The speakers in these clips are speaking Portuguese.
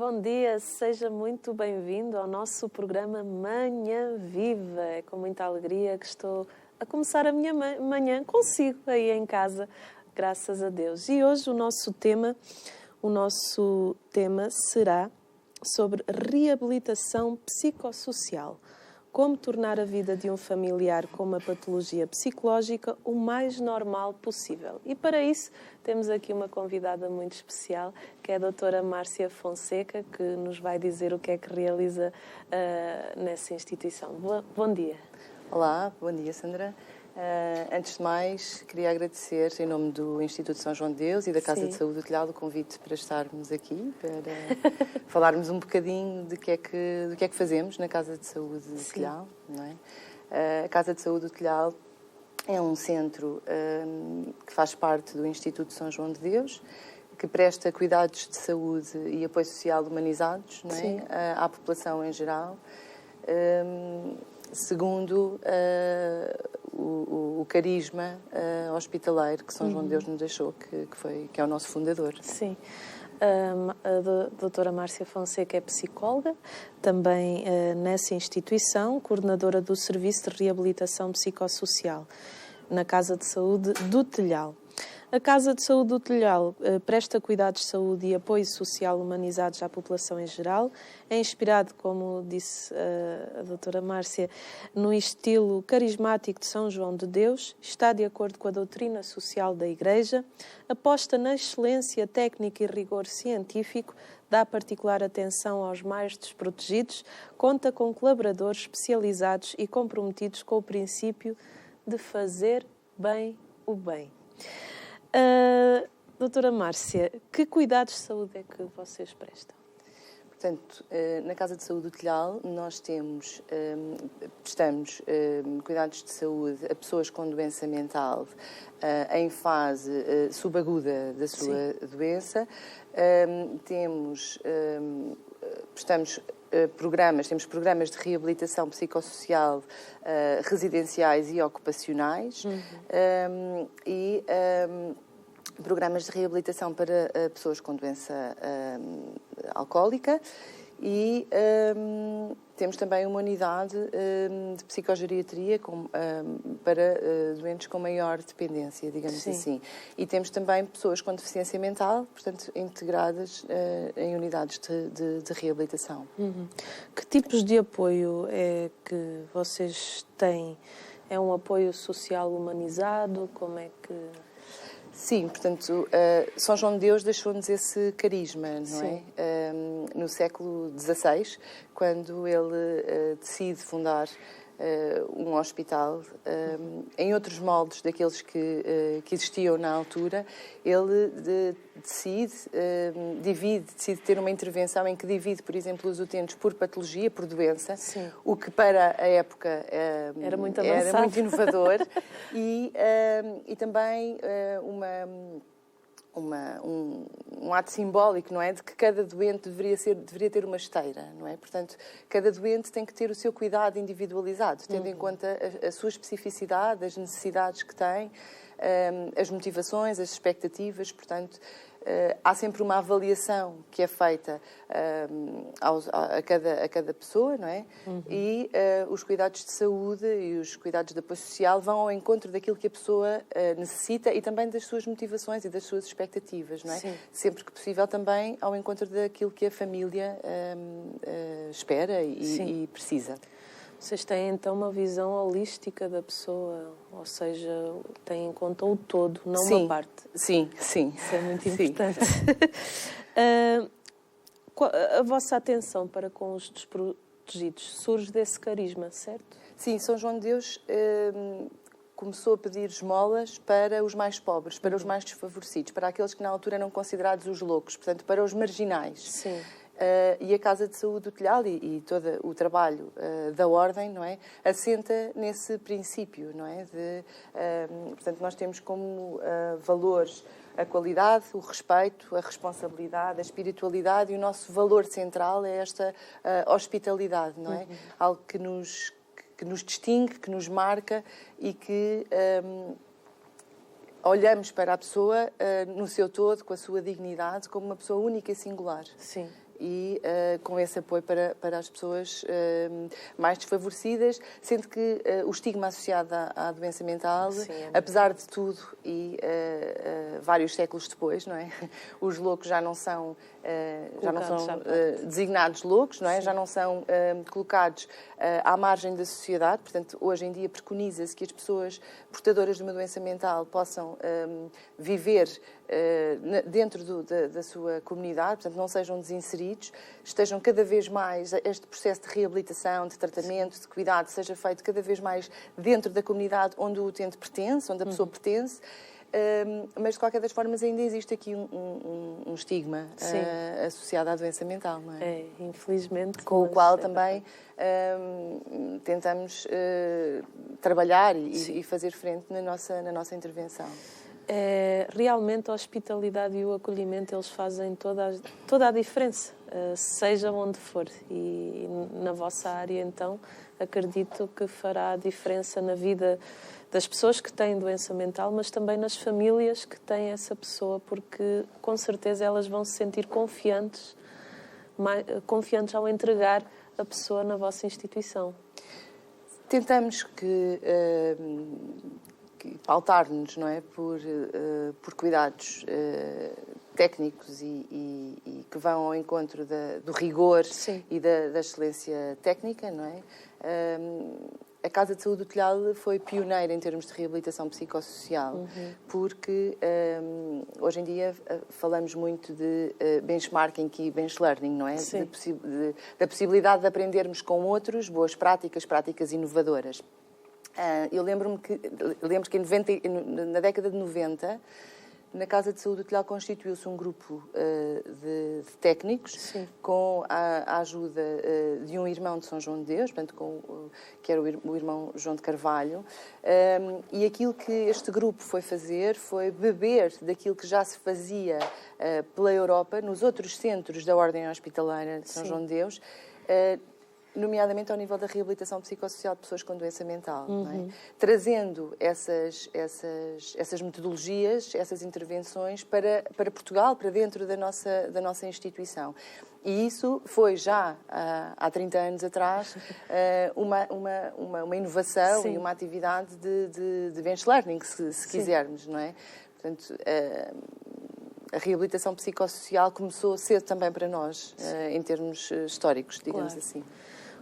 bom dia, seja muito bem-vindo ao nosso programa Manhã Viva. É com muita alegria que estou a começar a minha manhã consigo aí em casa, graças a Deus. E hoje o nosso tema será sobre reabilitação psicossocial. Como tornar a vida de um familiar com uma patologia psicológica o mais normal possível. E para isso temos aqui uma convidada muito especial, que é a doutora Márcia Fonseca, que nos vai dizer o que é que realiza nessa instituição. Bom dia. Olá, bom dia, Sandra. Antes de mais, queria agradecer, em nome do Instituto São João de Deus e da Casa de Saúde do Telhado, o convite para estarmos aqui, para falarmos um bocadinho do que é que fazemos na Casa de Saúde do Telhado. Não é? A Casa de Saúde do Telhado é um centro que faz parte do Instituto São João de Deus, que presta cuidados de saúde e apoio social humanizados, não é? À população em geral. Segundo o carisma hospitaleiro que São João de Deus nos deixou, que é o nosso fundador. Sim. A doutora Márcia Fonseca é psicóloga, também nessa instituição, coordenadora do Serviço de Reabilitação Psicossocial na Casa de Saúde do Telhal. A Casa de Saúde do Telhal presta cuidados de saúde e apoio social humanizados à população em geral. É inspirado, como disse a doutora Márcia, no estilo carismático de São João de Deus, está de acordo com a doutrina social da Igreja, aposta na excelência técnica e rigor científico, dá particular atenção aos mais desprotegidos, conta com colaboradores especializados e comprometidos com o princípio de fazer bem o bem. Doutora Márcia, que cuidados de saúde é que vocês prestam? Portanto, na Casa de Saúde do Telhal, nós prestamos cuidados de saúde a pessoas com doença mental em fase subaguda da sua doença. Temos programas de reabilitação psicossocial residenciais e ocupacionais e programas de reabilitação para pessoas com doença alcoólica e temos também uma unidade de psicogeriatria para doentes com maior dependência, digamos assim. E temos também pessoas com deficiência mental, portanto, integradas em unidades de reabilitação. Que tipos de apoio é que vocês têm? É um apoio social humanizado? Como é que... Sim, portanto, São João de Deus deixou-nos esse carisma, não é? No século XVI, quando ele decide fundar um hospital, em outros moldes daqueles que existiam na altura, ele decide ter uma intervenção em que divide, por exemplo, os utentes por patologia, por doença, o que para a época era muito inovador e também um ato simbólico, não é? De que cada doente deveria ter uma esteira, não é? Portanto, cada doente tem que ter o seu cuidado individualizado, tendo em conta a sua especificidade, as necessidades que tem, as motivações, as expectativas, portanto, há sempre uma avaliação que é feita a cada pessoa, não é? E os cuidados de saúde e os cuidados de apoio social vão ao encontro daquilo que a pessoa necessita e também das suas motivações e das suas expectativas, não é? Sempre que possível também ao encontro daquilo que a família espera e precisa. Vocês têm, então, uma visão holística da pessoa, ou seja, têm em conta o todo, não uma parte. Sim. Isso é muito importante. A vossa atenção para com os desprotegidos surge desse carisma, certo? Sim, São João de Deus começou a pedir esmolas para os mais pobres, para os mais desfavorecidos, para aqueles que na altura eram considerados os loucos, portanto, para os marginais. Sim. E a Casa de Saúde do Telhal e todo o trabalho da Ordem, não é, assenta nesse princípio, não é? Portanto, nós temos como valores a qualidade, o respeito, a responsabilidade, a espiritualidade e o nosso valor central é esta hospitalidade, não é? Algo que nos distingue, que nos marca e que olhamos para a pessoa no seu todo, com a sua dignidade, como uma pessoa única e singular. Sim. e com esse apoio para as pessoas mais desfavorecidas, sendo que o estigma associado à doença mental, Sim, apesar de tudo e vários séculos depois, não é? Os loucos já não são designados loucos, não é? Já não são colocados à margem da sociedade. Portanto, hoje em dia preconiza-se que as pessoas portadoras de uma doença mental possam viver dentro da sua comunidade, portanto, não sejam desinseridos, estejam cada vez mais, este processo de reabilitação, de tratamento, de cuidado, seja feito cada vez mais dentro da comunidade onde o utente pertence, onde a pessoa pertence. Mas, de qualquer das formas, ainda existe aqui um estigma associado à doença mental, não é? Infelizmente. Com o qual também tentamos trabalhar e fazer frente na nossa intervenção. Realmente a hospitalidade e o acolhimento, eles fazem toda a diferença, seja onde for. E na vossa área, então, acredito que fará a diferença na vida das pessoas que têm doença mental, mas também nas famílias que têm essa pessoa, porque com certeza elas vão se sentir confiantes ao entregar a pessoa na vossa instituição. Tentamos que pautar-nos, não é, por cuidados técnicos e que vão ao encontro do rigor e da excelência técnica, não é? A Casa de Saúde do Telhado foi pioneira em termos de reabilitação psicossocial, porque hoje em dia falamos muito de benchmarking e bench learning, não é? Da possibilidade de aprendermos com outros boas práticas inovadoras. Eu lembro que na década de 90, na Casa de Saúde do Telhado constituiu-se um grupo de técnicos com a ajuda de um irmão de São João de Deus, portanto, que era o irmão João de Carvalho, e aquilo que este grupo foi fazer foi beber daquilo que já se fazia pela Europa, nos outros centros da Ordem Hospitalar de São João de Deus, nomeadamente ao nível da reabilitação psicossocial de pessoas com doença mental, não é? Trazendo essas metodologias, essas intervenções para Portugal, para dentro da nossa instituição. E isso foi já há 30 anos atrás uma inovação e uma atividade de bench learning, se quisermos, não é? Portanto, a reabilitação psicossocial começou cedo também para nós, em termos históricos, digamos assim.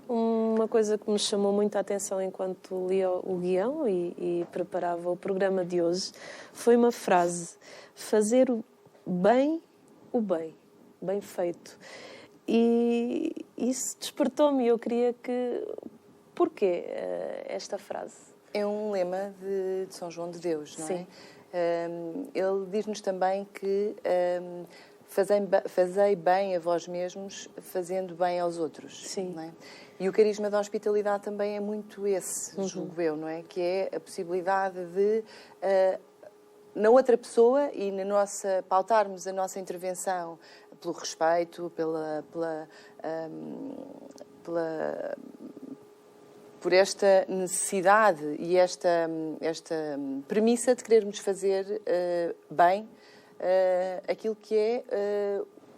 Uma coisa que me chamou muito a atenção enquanto lia o guião e preparava o programa de hoje foi uma frase: fazer o bem, bem feito. E isso despertou-me. Eu queria que... Porquê esta frase? É um lema de São João de Deus, não é? Ele diz-nos também que fazei bem a vós mesmos, fazendo bem aos outros. Não é? E o carisma da hospitalidade também é muito esse, julgo eu, não é? Que é a possibilidade de, na outra pessoa e pautarmos a nossa intervenção pelo respeito, por esta necessidade e esta premissa de querermos fazer bem aquilo que é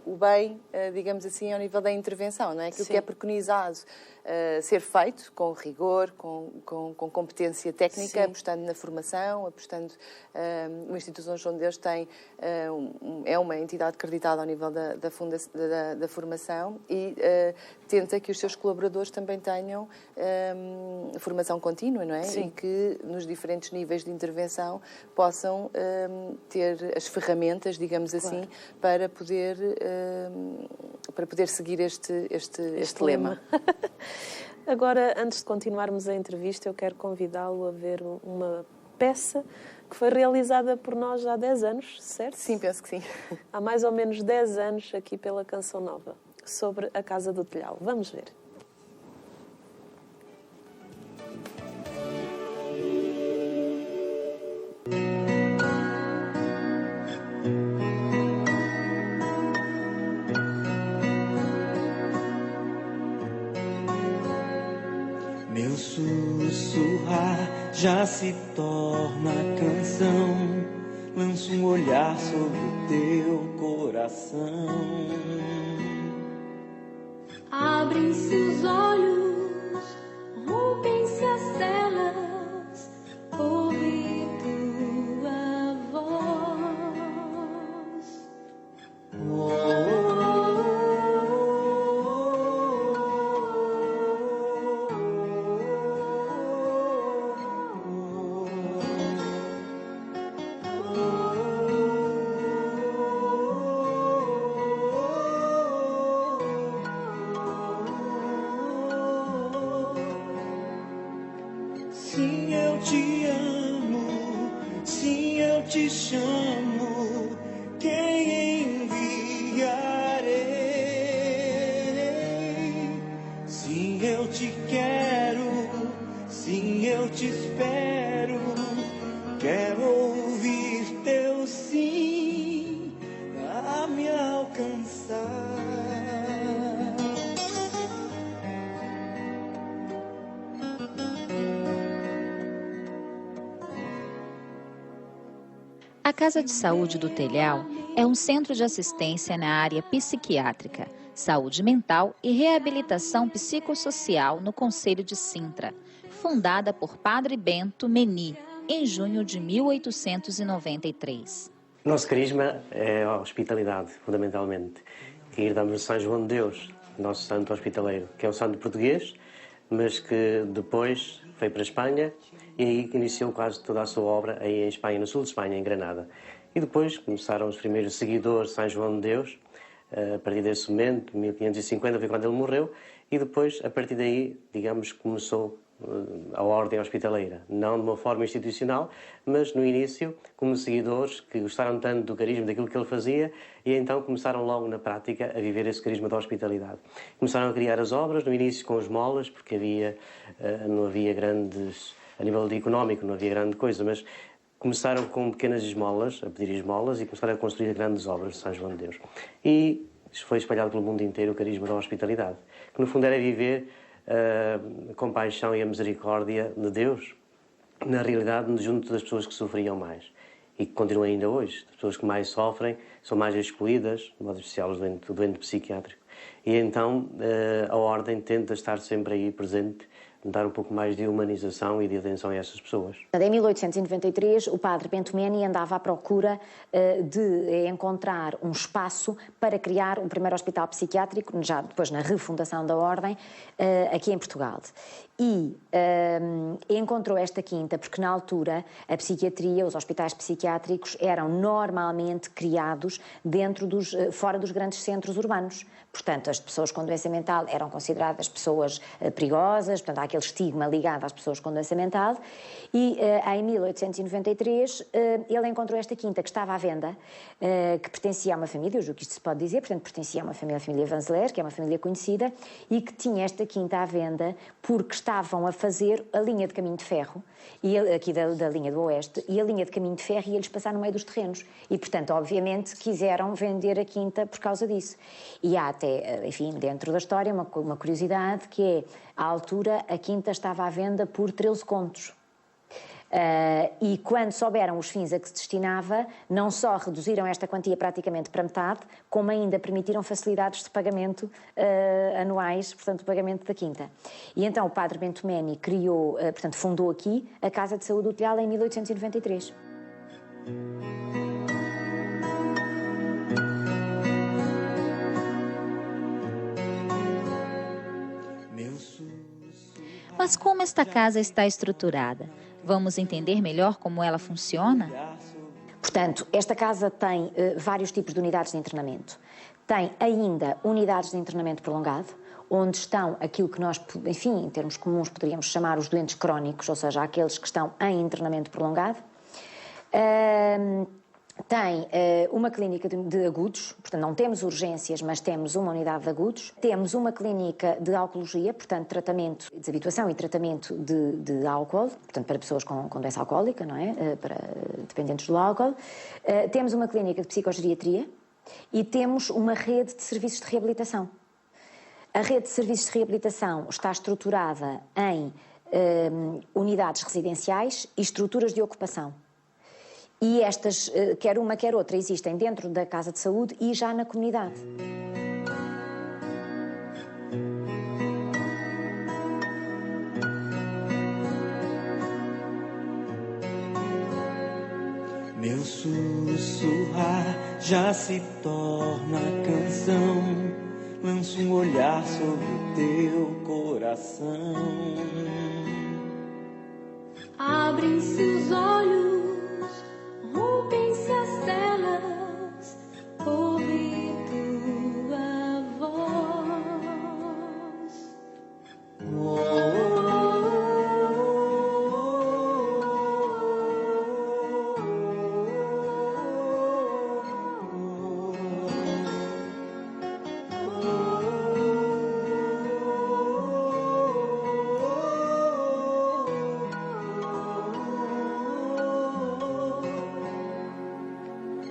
o bem, digamos assim, ao nível da intervenção, não é? Aquilo que é preconizado ser feito com rigor, com competência técnica, apostando na formação, apostando... o Instituto São João de Deus é uma entidade acreditada ao nível da formação e tenta que os seus colaboradores também tenham formação contínua, não é? E que nos diferentes níveis de intervenção possam ter as ferramentas, digamos assim, para poder seguir este lema. Agora, antes de continuarmos a entrevista, eu quero convidá-lo a ver uma peça que foi realizada por nós há 10 anos, certo? Sim, penso que sim. Há mais ou menos 10 anos, aqui pela Canção Nova, sobre a Casa do Telhado. Vamos ver. Meu sussurrar já se torna canção, lanço um olhar sobre o teu coração. Abrem-se os olhos, rompem-se as celas, ouvi tua voz. Sim, eu te amo, sim, eu te chamo, quem enviarei? Sim, eu te quero, sim, eu te espero, quero ouvir teu sim a me alcançar. A Casa de Saúde do Telhal é um centro de assistência na área psiquiátrica, saúde mental e reabilitação psicossocial no Concelho de Sintra, fundada por Padre Bento Meni, em junho de 1893. Nosso carisma é a hospitalidade, fundamentalmente. E herdamos de São João de Deus, nosso santo hospitaleiro, que é um santo português, mas que depois foi para a Espanha e aí iniciou quase toda a sua obra aí em Espanha, no sul de Espanha, em Granada. E depois começaram os primeiros seguidores de São João de Deus, a partir desse momento, 1550 foi quando ele morreu, e depois, a partir daí, digamos, começou a ordem hospitaleira. Não de uma forma institucional, mas no início, como seguidores que gostaram tanto do carisma, daquilo que ele fazia, e então começaram logo na prática a viver esse carisma da hospitalidade. Começaram a criar as obras, no início com esmolas, porque não havia grandes, a nível de económico, não havia grande coisa, mas começaram com pequenas esmolas, a pedir esmolas, e começaram a construir grandes obras de São João de Deus. E foi espalhado pelo mundo inteiro o carisma da hospitalidade, que no fundo era viver a compaixão e a misericórdia de Deus, na realidade, junto das pessoas que sofriam mais. E que continuam ainda hoje. As pessoas que mais sofrem são mais excluídas, de modo especial o doente psiquiátrico. E então a Ordem tenta estar sempre aí presente, dar um pouco mais de humanização e de atenção a essas pessoas. Em 1893, o padre Bento Meni andava à procura de encontrar um espaço para criar um primeiro hospital psiquiátrico, já depois na refundação da Ordem, aqui em Portugal. E encontrou esta quinta porque, na altura, a psiquiatria, os hospitais psiquiátricos eram normalmente criados fora dos grandes centros urbanos. Portanto, as pessoas com doença mental eram consideradas pessoas perigosas, portanto, há aquele estigma ligado às pessoas com doença mental. E em 1893 ele encontrou esta quinta que estava à venda, que pertencia a uma família, eu julgo que isto se pode dizer, portanto, pertencia a família Vanzeler, que é uma família conhecida, e que tinha esta quinta à venda porque estavam a fazer a linha de caminho de ferro, aqui da linha do Oeste, e a linha de caminho de ferro ia-lhes passar no meio dos terrenos. E, portanto, obviamente, quiseram vender a quinta por causa disso. E há até, enfim, dentro da história, uma curiosidade, que é, à altura, a quinta estava à venda por 13 contos. E quando souberam os fins a que se destinava, não só reduziram esta quantia praticamente para metade, como ainda permitiram facilidades de pagamento anuais, portanto, o pagamento da quinta. E então o padre Bento Meni fundou aqui a Casa de Saúde do Telhal em 1893. Mas como esta casa está estruturada? Vamos entender melhor como ela funciona? Portanto, esta casa tem vários tipos de unidades de internamento. Tem ainda unidades de internamento prolongado, onde estão aquilo que nós, enfim, em termos comuns, poderíamos chamar os doentes crónicos, ou seja, aqueles que estão em internamento prolongado. Tem uma clínica de agudos, portanto não temos urgências, mas temos uma unidade de agudos. Temos uma clínica de alcoologia, portanto tratamento, desabituação e tratamento de álcool, portanto para pessoas com doença alcoólica, não é? Para dependentes do álcool. Temos uma clínica de psicogeriatria e temos uma rede de serviços de reabilitação. A rede de serviços de reabilitação está estruturada em unidades residenciais e estruturas de ocupação. E estas, quer uma quer outra, existem dentro da Casa de Saúde e já na comunidade. já se torna canção. Lanço um olhar sobre o teu coração. Abrem-se os olhos, rompem-se as telas, ouvi tua voz.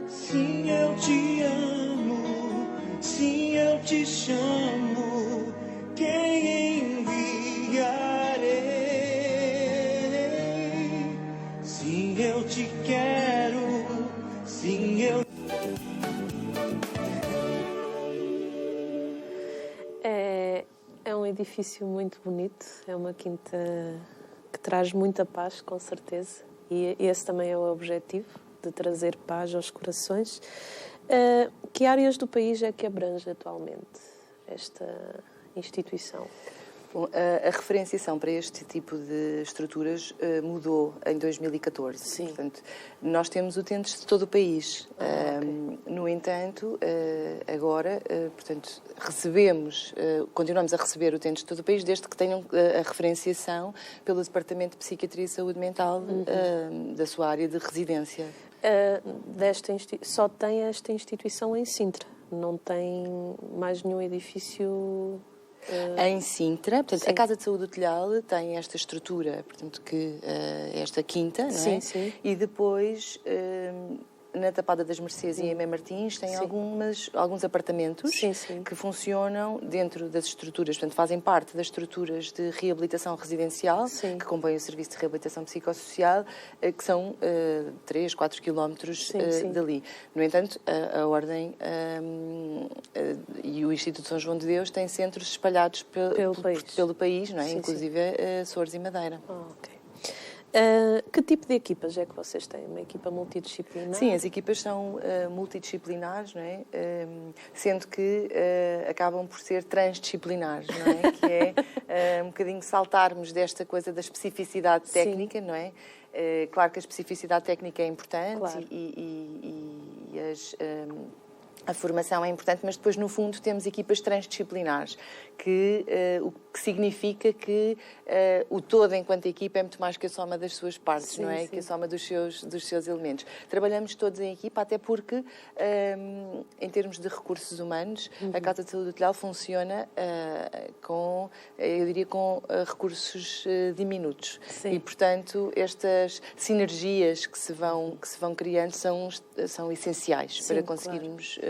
Sim, eu te amo, sim, eu te chamo, quem enviarei? Sim, eu te quero, sim, eu... É um edifício muito bonito, é uma quinta que traz muita paz, com certeza, e esse também é o objetivo, de trazer paz aos corações. Que áreas do país é que abrange atualmente esta instituição? Bom, a referenciação para este tipo de estruturas mudou em 2014. Sim. Portanto, nós temos utentes de todo o país. Okay. No entanto, agora, portanto, continuamos a receber utentes de todo o país, desde que tenham a referenciação pelo Departamento de Psiquiatria e Saúde Mental da sua área de residência. Só tem esta instituição em Sintra, não tem mais nenhum edifício... Em Sintra, portanto, sim. a Casa de Saúde do Telhal tem esta estrutura, portanto, que esta quinta, não é? Sim, sim. E depois, na Tapada das Mercês e em Mem Martins, tem alguns apartamentos que funcionam dentro das estruturas, portanto, fazem parte das estruturas de reabilitação residencial, que compõem o Serviço de Reabilitação Psicossocial, que são 3, 4 quilómetros dali. No entanto, a Ordem e o Instituto São João de Deus têm centros espalhados pelo país, não é? Sim, inclusive Açores e Madeira. Ok. Que tipo de equipas é que vocês têm? Uma equipa multidisciplinar? Sim, as equipas são multidisciplinares, não é? Sendo que acabam por ser transdisciplinares, não é? Que é um bocadinho saltarmos desta coisa da especificidade técnica, não é? Claro que a especificidade técnica é importante, claro. A formação é importante, mas depois, no fundo, temos equipas transdisciplinares, o que significa que o todo, enquanto equipa, é muito mais que a soma das suas partes, não é? Que a soma dos seus elementos. Trabalhamos todos em equipa, até porque, em termos de recursos humanos, a Casa de Saúde do Telhal funciona com recursos diminutos. Sim. E, portanto, estas sinergias que se vão criando são essenciais para conseguirmos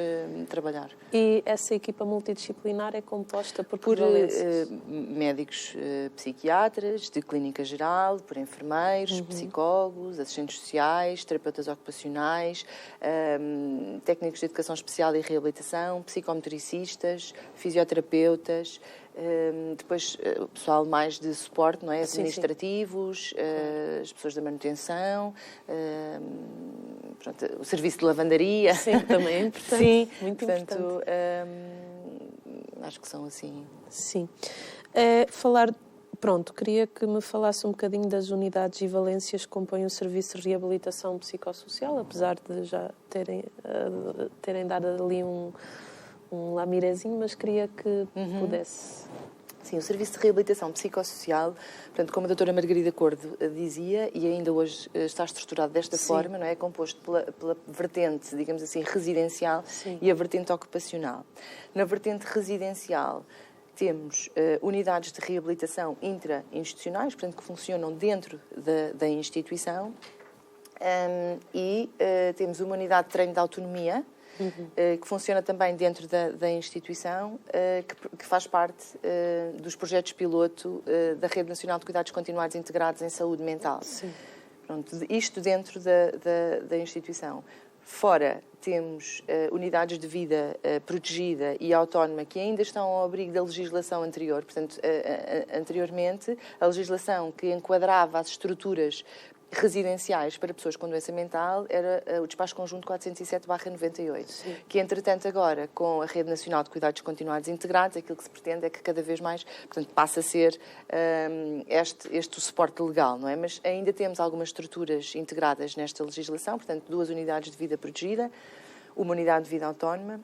trabalhar. E essa equipa multidisciplinar é composta por médicos psiquiatras, de clínica geral, por enfermeiros, psicólogos, assistentes sociais, terapeutas ocupacionais, técnicos de educação especial e reabilitação, psicomotricistas, fisioterapeutas, depois o pessoal mais de suporte, não é? Administrativos, as pessoas da manutenção, pronto, o serviço de lavandaria. Sim, também é importante. Sim, muito portanto, importante. Acho que são assim. Sim. Queria que me falasse um bocadinho das unidades e valências que compõem o Serviço de Reabilitação Psicossocial, apesar de já terem dado ali um lamirezinho, mas queria que pudesse... Sim, o Serviço de Reabilitação Psicossocial, portanto, como a doutora Margarida Cordo dizia, e ainda hoje está estruturado desta forma, não é? É composto pela vertente, digamos assim, residencial e a vertente ocupacional. Na vertente residencial, temos unidades de reabilitação intra-institucionais, portanto, que funcionam dentro da instituição, e temos uma unidade de treino de autonomia, que funciona também dentro da instituição, que faz parte dos projetos piloto da Rede Nacional de Cuidados Continuados Integrados em Saúde Mental. Sim. Pronto, isto dentro da instituição. Fora, temos unidades de vida protegida e autónoma que ainda estão ao abrigo da legislação anterior. Portanto, anteriormente, a legislação que enquadrava as estruturas residenciais para pessoas com doença mental era o despacho conjunto 407/98, que entretanto agora, com a Rede Nacional de Cuidados Continuados Integrados, aquilo que se pretende é que cada vez mais, portanto, passe a ser este o suporte legal, não é? Mas ainda temos algumas estruturas integradas nesta legislação, portanto, 2 unidades de vida protegida, uma unidade de vida autónoma,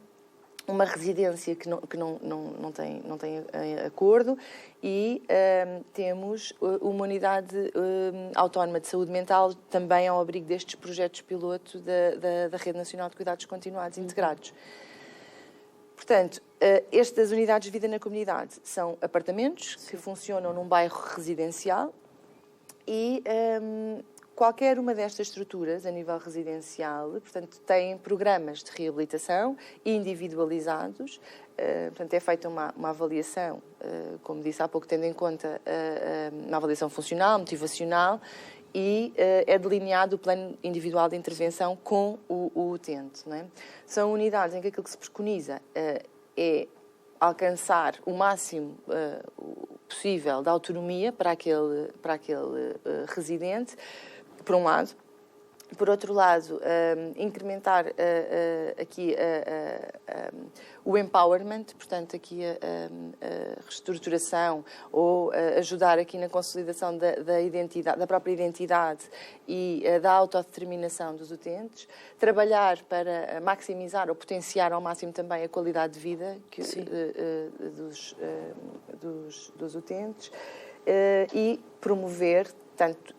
uma residência que não tem acordo e temos uma unidade autónoma de saúde mental também ao abrigo destes projetos piloto da Rede Nacional de Cuidados Continuados Integrados. Portanto, estas unidades de vida na comunidade são apartamentos que funcionam num bairro residencial e qualquer uma destas estruturas, a nível residencial, portanto, tem programas de reabilitação individualizados. Portanto, é feita uma avaliação, como disse há pouco, tendo em conta uma avaliação funcional, motivacional, e é delineado o plano individual de intervenção com o utente. Não é? São unidades em que aquilo que se preconiza é alcançar o máximo possível de autonomia para aquele residente, por um lado. Por outro lado, incrementar aqui o empowerment, portanto, aqui a reestruturação ou ajudar aqui na consolidação da identidade, da própria identidade e da autodeterminação dos utentes. Trabalhar para maximizar ou potenciar ao máximo também a qualidade de vida dos utentes e promover, tanto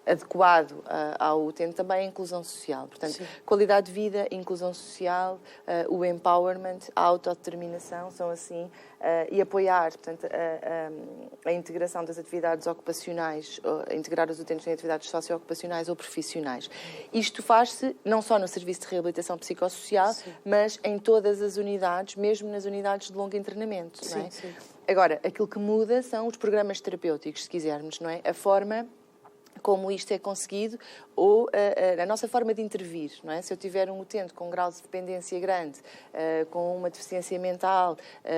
adequado ao utente, também a inclusão social. Portanto, qualidade de vida, inclusão social, o empowerment, a autodeterminação são assim, e apoiar, portanto, a integração das atividades ocupacionais, integrar os utentes em atividades socioocupacionais ou profissionais. Isto faz-se não só no Serviço de Reabilitação Psicossocial, mas em todas as unidades, mesmo nas unidades de longo internamento. Não é? Agora, aquilo que muda são os programas terapêuticos, se quisermos, não é? A forma como isto é conseguido ou a nossa forma de intervir, não é? Se eu tiver um utente com um grau de dependência grande, com uma deficiência mental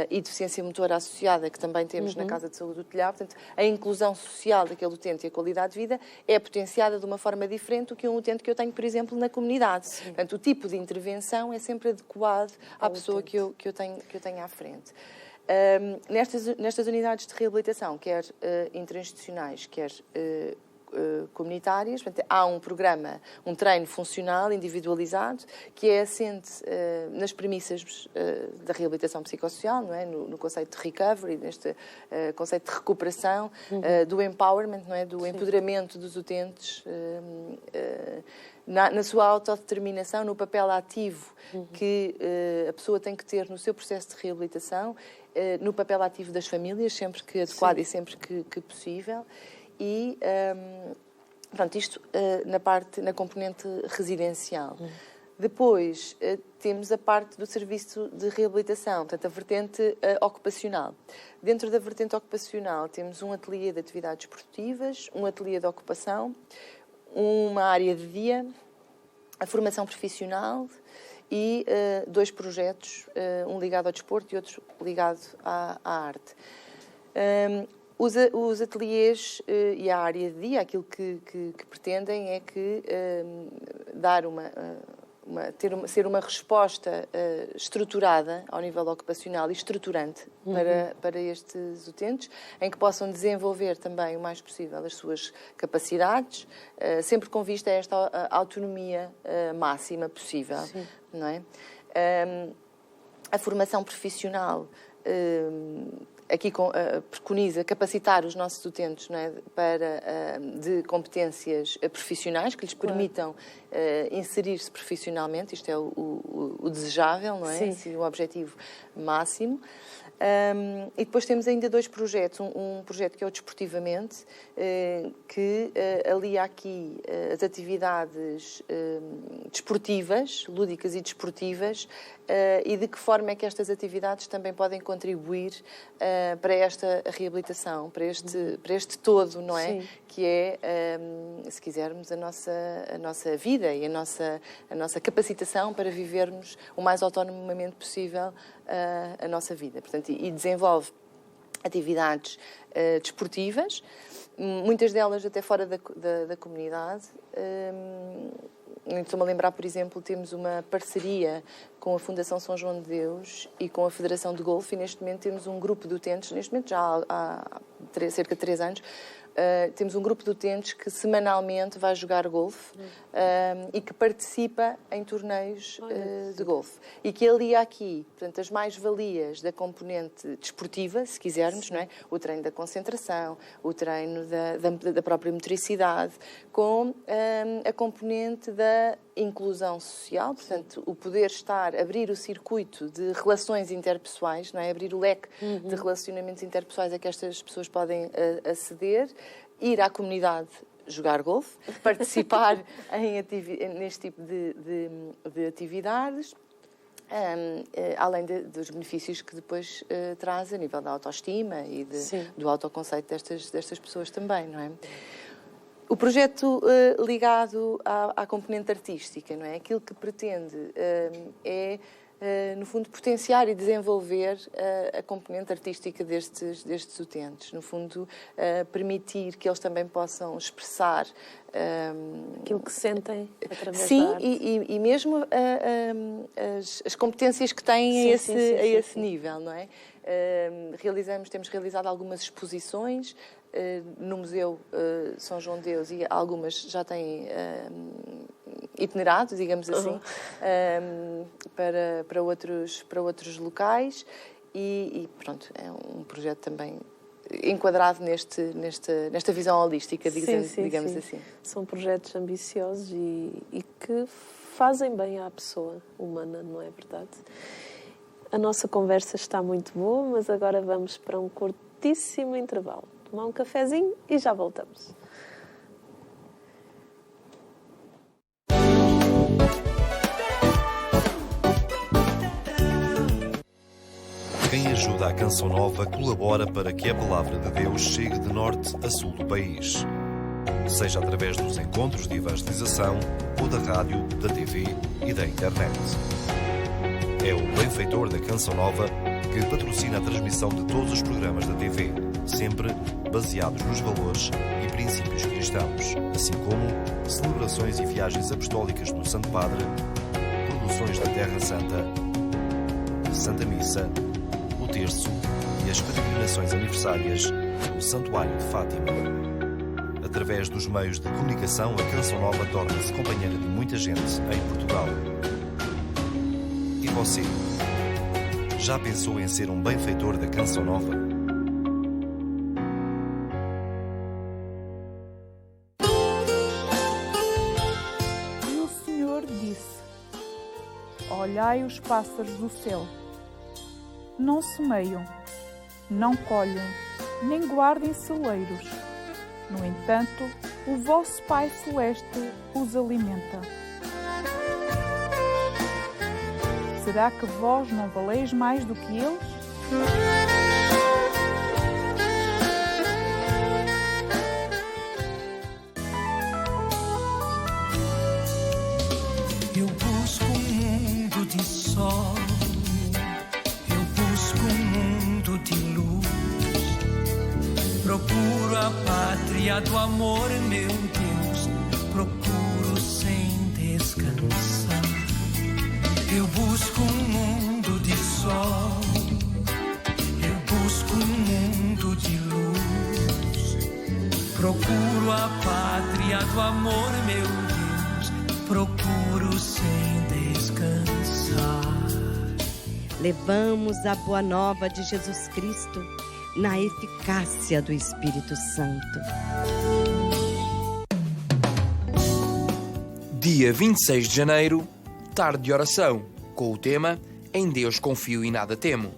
e deficiência motora associada, que também temos na Casa de Saúde do Telhado, portanto, a inclusão social daquele utente e a qualidade de vida é potenciada de uma forma diferente do que um utente que eu tenho, por exemplo, na comunidade. Portanto, o tipo de intervenção é sempre adequado à pessoa que eu tenho à frente. Nestas unidades de reabilitação, quer interinstitucionais, quer comunitárias, portanto, há um programa, um treino funcional individualizado que é assente nas premissas da reabilitação psicossocial, não é? No conceito de recovery, neste conceito de recuperação, do empowerment, não é? Do empoderamento dos utentes, na sua autodeterminação, no papel ativo que a pessoa tem que ter no seu processo de reabilitação, no papel ativo das famílias, sempre que adequado e sempre que possível. E, pronto, isto na componente residencial. Depois, temos a parte do serviço de reabilitação, portanto, a vertente ocupacional. Dentro da vertente ocupacional, temos um ateliê de atividades esportivas, um ateliê de ocupação, uma área de dia, a formação profissional e 2 projetos, um ligado ao desporto e outro ligado à arte. Os ateliês e a área de dia, aquilo que pretendem é que ser uma resposta estruturada ao nível ocupacional e estruturante para estes utentes, em que possam desenvolver também o mais possível as suas capacidades, sempre com vista a esta autonomia máxima possível. Não é? A formação profissional aqui preconiza capacitar os nossos utentes, não é, de competências profissionais que lhes permitam inserir-se profissionalmente. Isto é o desejável, não é? Sim. O objetivo máximo. E depois temos ainda 2 projetos. Um projeto que é o Desportivamente, que alia aqui as atividades desportivas, lúdicas e desportivas, e de que forma é que estas atividades também podem contribuir para esta reabilitação, para este todo, não é? Sim. Que é, se quisermos, a nossa vida e a nossa capacitação para vivermos o mais autonomamente possível a nossa vida. Portanto, e desenvolve atividades desportivas, muitas delas até fora da comunidade. Estou-me a lembrar, por exemplo, temos uma parceria com a Fundação São João de Deus e com a Federação de Golfe, e neste momento temos um grupo de utentes, neste momento já há cerca de 3 anos, temos um grupo de utentes que semanalmente vai jogar golfe e que participa em torneios de golfe. E que alia aqui, portanto, as mais-valias da componente desportiva, se quisermos, não é? O treino da concentração, o treino da própria motricidade, com a componente da inclusão social, portanto, o poder abrir o circuito de relações interpessoais, não é? Abrir o leque de relacionamentos interpessoais a que estas pessoas podem aceder, ir à comunidade jogar golfe, participar neste tipo de atividades, além dos benefícios que depois traz a nível da autoestima e do autoconceito destas pessoas também, não é? O projeto ligado à componente artística, não é? Aquilo que pretende é, no fundo, potenciar e desenvolver a componente artística destes utentes. No fundo, permitir que eles também possam expressar aquilo que sentem através da arte. E mesmo as competências que têm a esse nível, não é? Temos realizado algumas exposições no Museu São João de Deus, e algumas já têm itinerado, digamos assim, para outros locais, e pronto, é um projeto também enquadrado nesta visão holística, digamos assim. São projetos ambiciosos e que fazem bem à pessoa humana, não é verdade? A nossa conversa está muito boa, mas agora vamos para um curtíssimo intervalo. Tomar um cafezinho e já voltamos. Quem ajuda a Canção Nova colabora para que a palavra de Deus chegue de norte a sul do país. Seja através dos encontros de evangelização ou da rádio, da TV e da internet. É o benfeitor da Canção Nova que patrocina a transmissão de todos os programas da TV, sempre baseados nos valores e princípios cristãos, assim como celebrações e viagens apostólicas do Santo Padre, produções da Terra Santa, Santa Missa, o Terço e as peregrinações aniversárias do Santuário de Fátima. Através dos meios de comunicação, a Canção Nova torna-se companheira de muita gente em Portugal. E você? Já pensou em ser um benfeitor da Canção Nova? E o Senhor disse: olhai os pássaros do céu. Não semeiam, não colhem, nem guardem celeiros. No entanto, o vosso Pai Celeste os alimenta. Será que vós não valeis mais do que eles? Eu busco um mundo de sol, eu busco um mundo de luz. Procuro a pátria do amor, meu Deus, procuro sem descansar. Eu busco um mundo de sol, eu busco um mundo de luz. Procuro a pátria do amor, meu Deus, procuro sem descansar. Levamos a boa nova de Jesus Cristo na eficácia do Espírito Santo. Dia 26 de janeiro, tarde de oração, com o tema Em Deus confio e nada temo.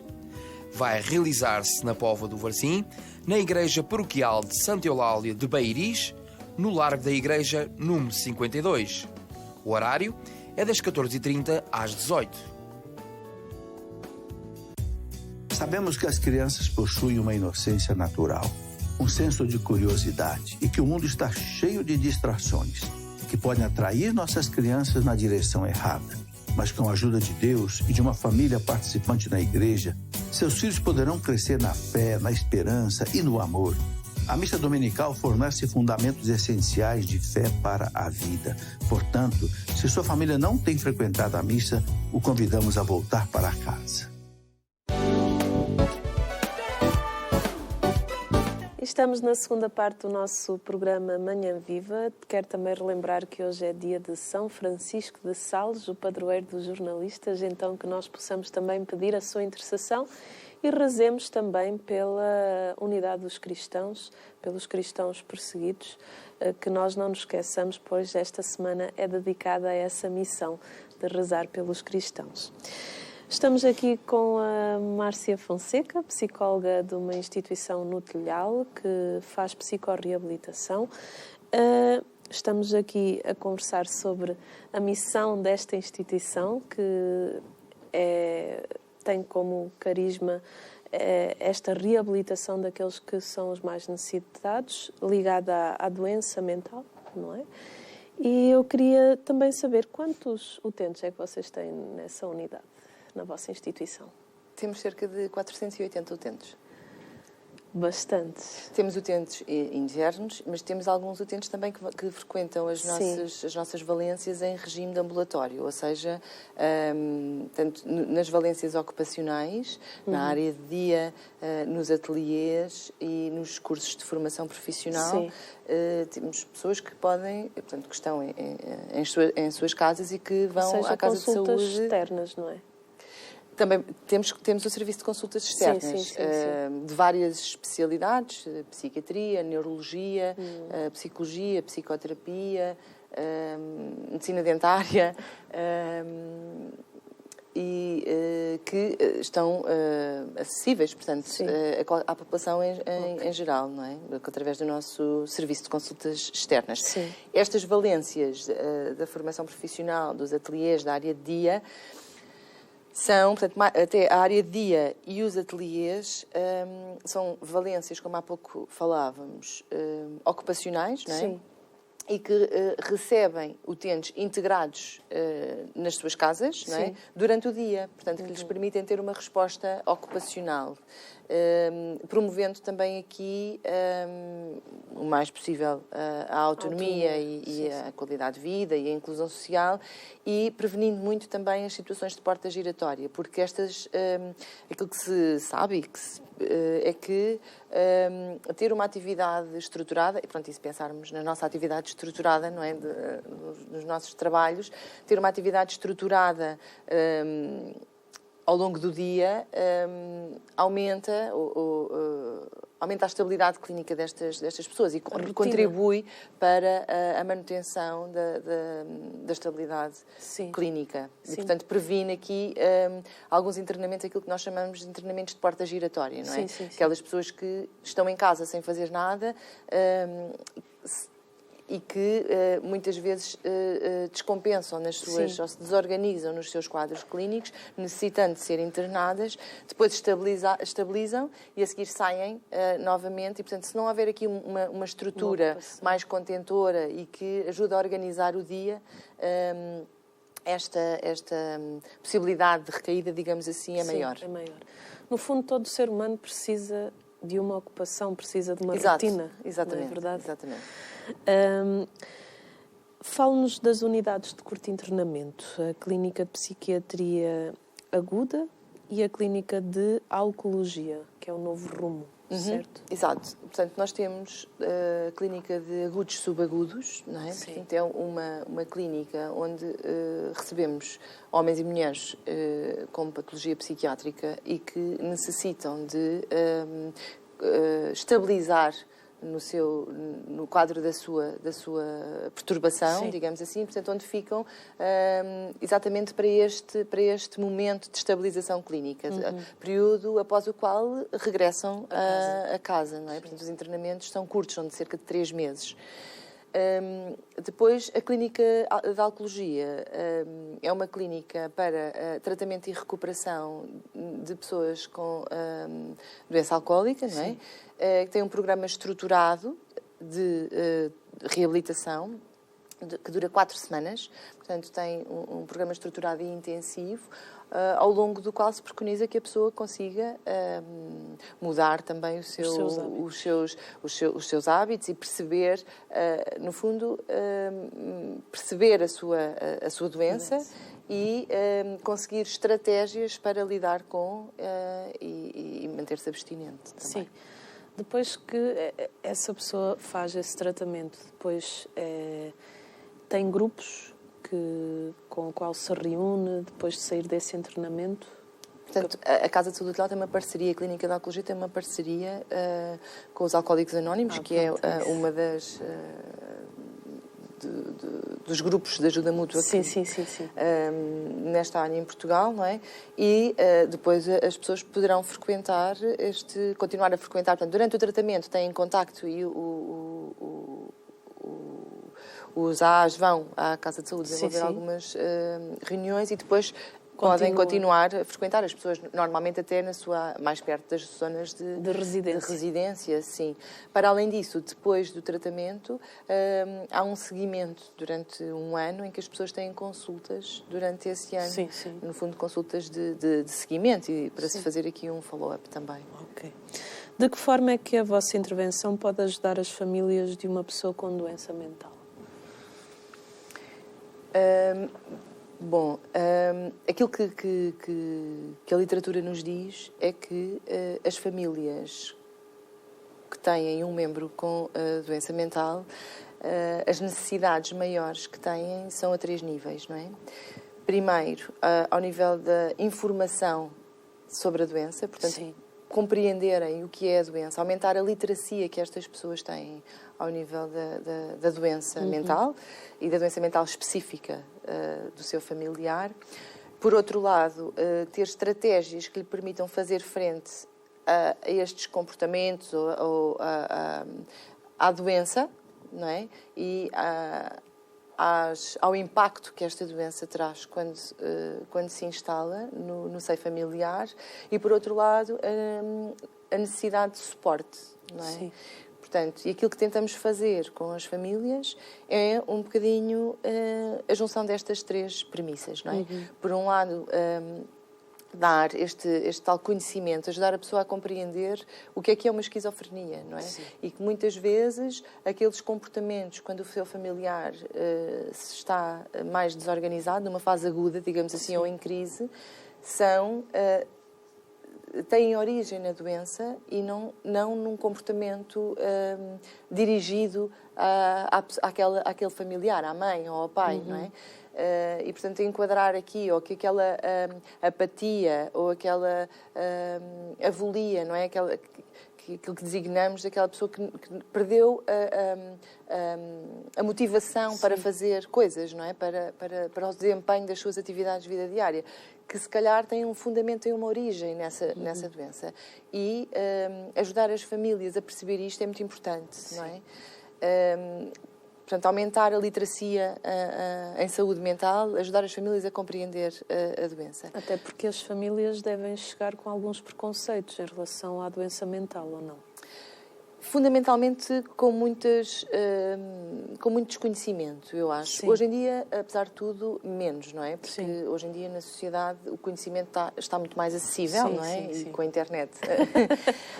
Vai realizar-se na Póvoa do Varzim, na Igreja Paroquial de Santa Eulália de Beiris, no Largo da Igreja, número 52. O horário é das 14h30 às 18h. Sabemos que as crianças possuem uma inocência natural, um senso de curiosidade e que o mundo está cheio de distrações que podem atrair nossas crianças na direção errada. Mas com a ajuda de Deus e de uma família participante na igreja, seus filhos poderão crescer na fé, na esperança e no amor. A missa dominical fornece fundamentos essenciais de fé para a vida. Portanto, se sua família não tem frequentado a missa, o convidamos a voltar para casa. Estamos na segunda parte do nosso programa Manhã Viva. Quero também relembrar que hoje é dia de São Francisco de Sales, o padroeiro dos jornalistas, então que nós possamos também pedir a sua intercessão e rezemos também pela unidade dos cristãos, pelos cristãos perseguidos, que nós não nos esqueçamos, pois esta semana é dedicada a essa missão de rezar pelos cristãos. Estamos aqui com a Márcia Fonseca, psicóloga de uma instituição no Telhal que faz psicorreabilitação. Estamos aqui a conversar sobre a missão desta instituição, que tem como carisma esta reabilitação daqueles que são os mais necessitados, ligada à doença mental, não é? E eu queria também saber quantos utentes é que vocês têm nessa unidade, na vossa instituição? Temos cerca de 480 utentes. Bastantes. Temos utentes internos, mas temos alguns utentes também que frequentam as nossas valências em regime de ambulatório, ou seja, tanto nas valências ocupacionais, na área de dia, nos ateliês e nos cursos de formação profissional. Temos pessoas que podem, portanto, que estão em suas casas e que vão à casa de saúde. Consultas externas, não é? Também temos o serviço de consultas externas, de várias especialidades, psiquiatria, neurologia, psicologia, psicoterapia, medicina dentária, e que estão acessíveis, portanto, à população em geral, não é? Através do nosso serviço de consultas externas. Sim. Estas valências da formação profissional, dos ateliês, da área de dia, são, portanto, até a área de dia e os ateliês são valências, como há pouco falávamos, ocupacionais, não é? Sim. E que recebem utentes integrados nas suas casas, não é? Durante o dia, portanto, que lhes permitem ter uma resposta ocupacional. Promovendo também aqui o mais possível a autonomia e a qualidade de vida e a inclusão social, e prevenindo muito também as situações de porta giratória, porque aquilo que se sabe é que ter uma atividade estruturada, e pronto, e se pensarmos na nossa atividade estruturada, não é, nos nossos trabalhos, ter uma atividade estruturada ao longo do dia aumenta a estabilidade clínica destas pessoas e contribui para a manutenção da estabilidade clínica. E, portanto, previne aqui alguns internamentos, aquilo que nós chamamos de internamentos de porta giratória, não é? Aquelas pessoas que estão em casa sem fazer nada e que muitas vezes descompensam nas suas, ou se desorganizam nos seus quadros clínicos, necessitando de ser internadas, depois estabilizam e a seguir saem novamente. E, portanto, se não houver aqui uma estrutura mais contentora e que ajuda a organizar o dia, esta possibilidade de recaída, digamos assim, é maior. É maior. No fundo, todo ser humano precisa de uma ocupação, precisa de uma rotina. Exatamente. Não é verdade? Exatamente. Fale-nos das unidades de curto internamento, a clínica de psiquiatria aguda e a clínica de alcoologia, que é o novo rumo, certo? Exato. Portanto, nós temos a clínica de agudos subagudos, não é? Portanto, é uma clínica onde recebemos homens e mulheres com patologia psiquiátrica e que necessitam de estabilizar no quadro da sua perturbação, digamos assim, portanto, onde ficam exatamente para este momento de estabilização clínica, período após o qual regressam a casa, não é? Portanto, os internamentos são curtos, são de cerca de 3 meses. Depois, a clínica de alcoologia é uma clínica para tratamento e recuperação de pessoas com doença alcoólica, não é? Que tem um programa estruturado de reabilitação que dura 4 semanas, portanto tem um programa estruturado e intensivo, ao longo do qual se preconiza que a pessoa consiga mudar também os seus hábitos e perceber, no fundo, perceber a sua doença e conseguir estratégias para lidar com e manter-se abstinente também. Sim. Depois que essa pessoa faz esse tratamento, depois tem grupos com o qual se reúne depois de sair desse internamento? Portanto, a Casa de Saúde Tutelar tem uma parceria, a Clínica da Oncologia tem uma parceria com os Alcoólicos Anónimos, que é uma dos grupos de ajuda mútua nesta área em Portugal, não é? E depois as pessoas poderão continuar a frequentar. Portanto, durante o tratamento têm contacto e os AAs vão à Casa de Saúde desenvolver algumas reuniões e depois podem continuar a frequentar as pessoas, normalmente até mais perto das zonas de residência. Sim. Para além disso, depois do tratamento, há um seguimento durante um ano em que as pessoas têm consultas durante esse ano. Sim, sim. No fundo, consultas de seguimento e para se fazer aqui um follow-up também. Ok. De que forma é que a vossa intervenção pode ajudar as famílias de uma pessoa com doença mental? Aquilo que a literatura nos diz é que as famílias que têm um membro com doença mental, as necessidades maiores que têm são a 3 níveis, não é? Primeiro, ao nível da informação sobre a doença, portanto, compreenderem o que é a doença, aumentar a literacia que estas pessoas têm ao nível da doença mental e da doença mental específica do seu familiar. Por outro lado, ter estratégias que lhe permitam fazer frente a estes comportamentos ou à doença, não é? E ao impacto que esta doença traz quando se instala no seio familiar. E, por outro lado, a necessidade de suporte, não é? Sim. Portanto, e aquilo que tentamos fazer com as famílias é um bocadinho a junção destas 3 premissas, não é? Por um lado, dar este tal conhecimento, ajudar a pessoa a compreender o que é uma esquizofrenia, não é? Sim. E que muitas vezes aqueles comportamentos, quando o seu familiar está mais desorganizado, numa fase aguda, digamos assim, ou em crise, têm origem na doença e não num comportamento dirigido àquele familiar, à mãe ou ao pai, não é? E, portanto, enquadrar aqui, ou que aquela apatia, ou aquela avolia, não é? Aquilo que designamos daquela pessoa que perdeu a motivação para fazer coisas, não é? Para o desempenho das suas atividades de vida diária, que se calhar tem um fundamento, tem uma origem nessa doença. E ajudar as famílias a perceber isto é muito importante, não é? Portanto, aumentar a literacia em saúde mental, ajudar as famílias a compreender a doença. Até porque as famílias devem chegar com alguns preconceitos em relação à doença mental, ou não? Fundamentalmente com muito desconhecimento, eu acho. Sim. Hoje em dia, apesar de tudo, menos, não é? Porque hoje em dia na sociedade o conhecimento está muito mais acessível, não é? E com a internet.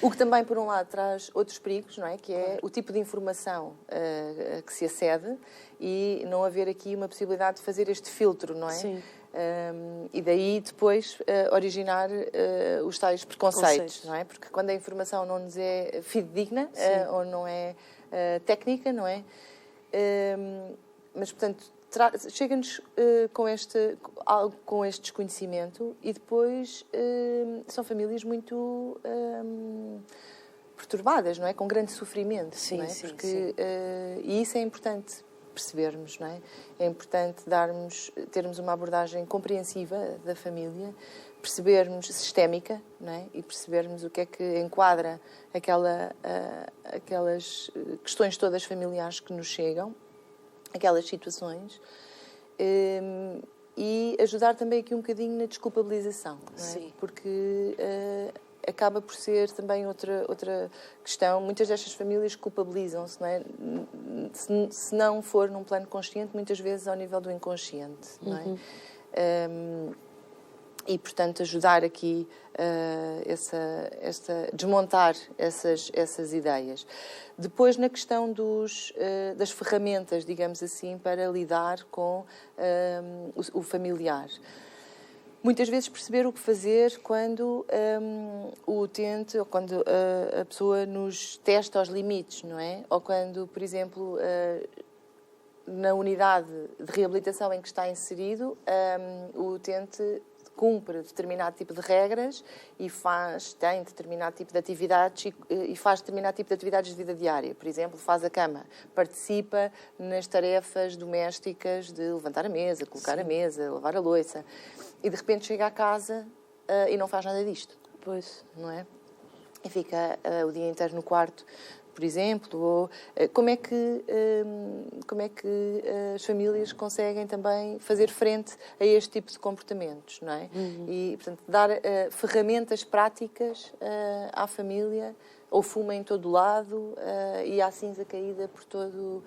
O que também, por um lado, traz outros perigos, não é? Que é o tipo de informação a que se acede e não haver aqui uma possibilidade de fazer este filtro, não é? Sim. E daí depois originar os tais preconceitos, não é? Porque quando a informação não nos é fidedigna ou não é técnica, não é? Mas, portanto, chega-nos com este desconhecimento e depois são famílias muito perturbadas, não é? Com grande sofrimento, não é? Porque e isso é importante percebermos, não é? É importante termos uma abordagem compreensiva da família, percebermos sistémica, não é? E percebermos o que é que enquadra aquelas questões todas familiares que nos chegam, aquelas situações, e ajudar também aqui um bocadinho na desculpabilização, não é? Porque acaba por ser também outra questão. Muitas destas famílias culpabilizam-se, não é? Se não for num plano consciente, muitas vezes ao nível do inconsciente, não é? E, portanto, ajudar aqui desmontar essas ideias. Depois, na questão das ferramentas, digamos assim, para lidar com o familiar. Muitas vezes perceber o que fazer quando o utente, ou quando a pessoa nos testa aos limites, não é? Ou quando, por exemplo, na unidade de reabilitação em que está inserido, o utente cumpre determinado tipo de regras e tem determinado tipo de atividades e faz determinado tipo de atividades de vida diária. Por exemplo, faz a cama, participa nas tarefas domésticas de levantar a mesa, colocar a mesa, lavar a louça. E de repente chega à casa e não faz nada disto. Pois. Não é? E fica o dia inteiro no quarto, por exemplo, ou como é que as famílias conseguem também fazer frente a este tipo de comportamentos, não é? E, portanto, dar ferramentas práticas à família, ou fuma em todo lado e há cinza caída por todos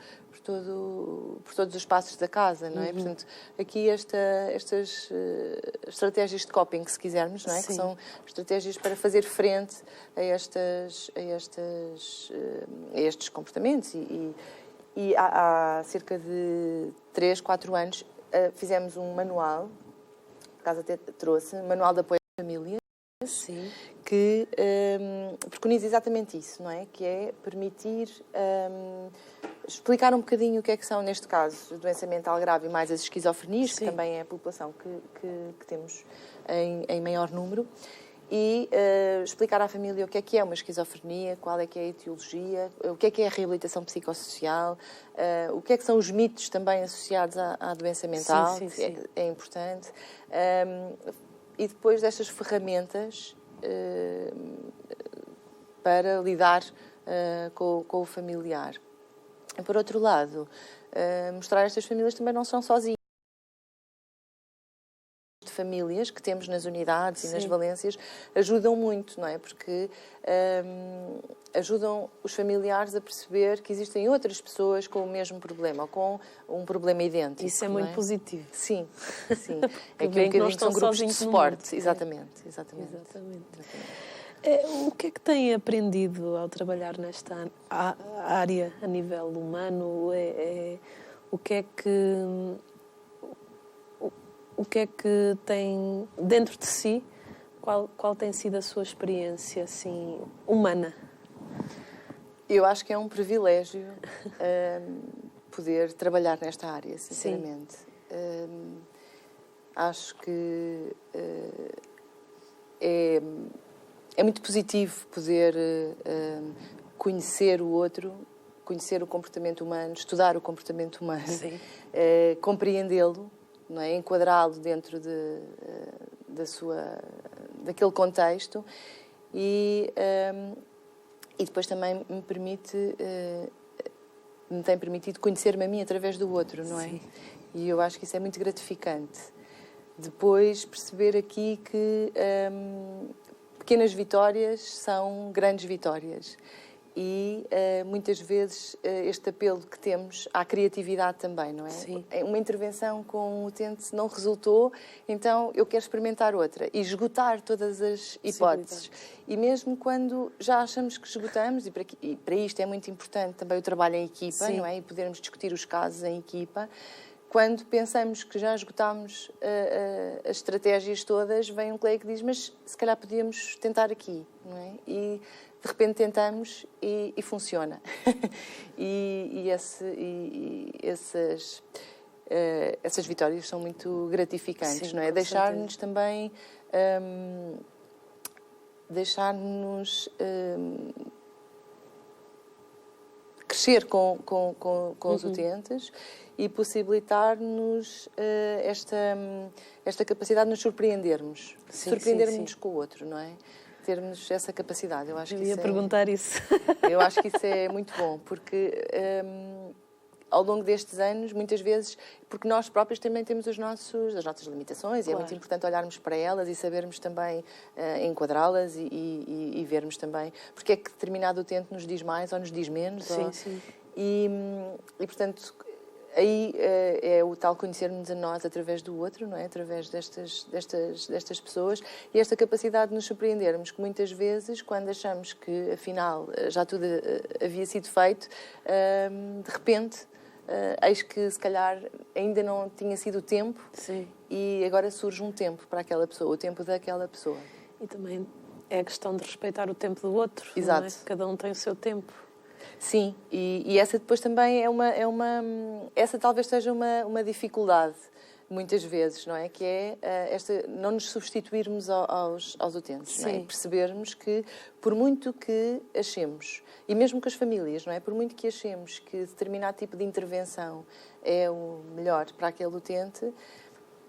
os espaços da casa, não é? Portanto, aqui estas estratégias de coping, se quisermos, não é? Que são estratégias para fazer frente a estes comportamentos. E há cerca de 3, 4 anos fizemos um manual, por acaso até trouxe, manual de apoio à família, que preconiza exatamente isso, não é? Que é permitir explicar um bocadinho o que é que são, neste caso, a doença mental grave e mais as esquizofrenias, que também é a população que temos em maior número, e explicar à família o que é uma esquizofrenia, qual é que é a etiologia, o que é a reabilitação psicossocial, o que são os mitos também associados à doença mental, que é importante. E depois destas ferramentas para lidar com o familiar. E, por outro lado, mostrar a estas famílias também não são sozinhas. De famílias que temos nas unidades e nas valências ajudam muito, não é? Porque ajudam os familiares a perceber que existem outras pessoas com o mesmo problema, ou com um problema idêntico. Isso é muito positivo. Sim. É que são grupos de suporte. Exatamente. O que é que tem aprendido ao trabalhar nesta área a nível humano? O que é que tem dentro de si? Qual tem sido a sua experiência assim, humana? Eu acho que é um privilégio poder trabalhar nesta área, sinceramente. Acho que é muito positivo poder conhecer o outro, conhecer o comportamento humano, estudar o comportamento humano, compreendê-lo, não é? Enquadrá-lo dentro daquele contexto e depois também me tem permitido conhecer-me a mim através do outro, não é? E eu acho que isso é muito gratificante. Depois perceber aqui que pequenas vitórias são grandes vitórias. E muitas vezes este apelo que temos à criatividade também, não é? Uma intervenção com um utente não resultou, então eu quero experimentar outra e esgotar todas as hipóteses. E mesmo quando já achamos que esgotamos, e para isto é muito importante também o trabalho em equipa, não é? E podermos discutir os casos em equipa. Quando pensamos que já esgotámos as estratégias todas, vem um colega que diz, mas se calhar podíamos tentar aqui, não é? E de repente tentamos e funciona. Essas vitórias são muito gratificantes, não é? Deixar-nos também... deixar-nos crescer com os utentes e possibilitar-nos esta capacidade de nos surpreendermos. Surpreendermos com o outro, não é? Termos essa capacidade. Eu acho que perguntar isso. Eu acho que isso é muito bom, porque ao longo destes anos, muitas vezes, porque nós próprios também temos as nossas limitações, e é muito importante olharmos para elas e sabermos também enquadrá-las e vermos também porque é que determinado utente nos diz mais ou nos diz menos. Sim. E, portanto, aí é o tal conhecermos a nós através do outro, não é? Através destas pessoas, e esta capacidade de nos surpreendermos, que muitas vezes, quando achamos que afinal já tudo havia sido feito, de repente eis que se calhar ainda não tinha sido o tempo. Sim. E agora surge um tempo para aquela pessoa, o tempo daquela pessoa. E também é a questão de respeitar o tempo do outro. Exato. Não é? Cada um tem o seu tempo. Sim, e essa depois também essa talvez seja uma dificuldade, muitas vezes, não é? Que é não nos substituirmos aos utentes, não é? Percebermos que, por muito que achemos, e mesmo com as famílias, não é? Por muito que achemos que determinado tipo de intervenção é o melhor para aquele utente,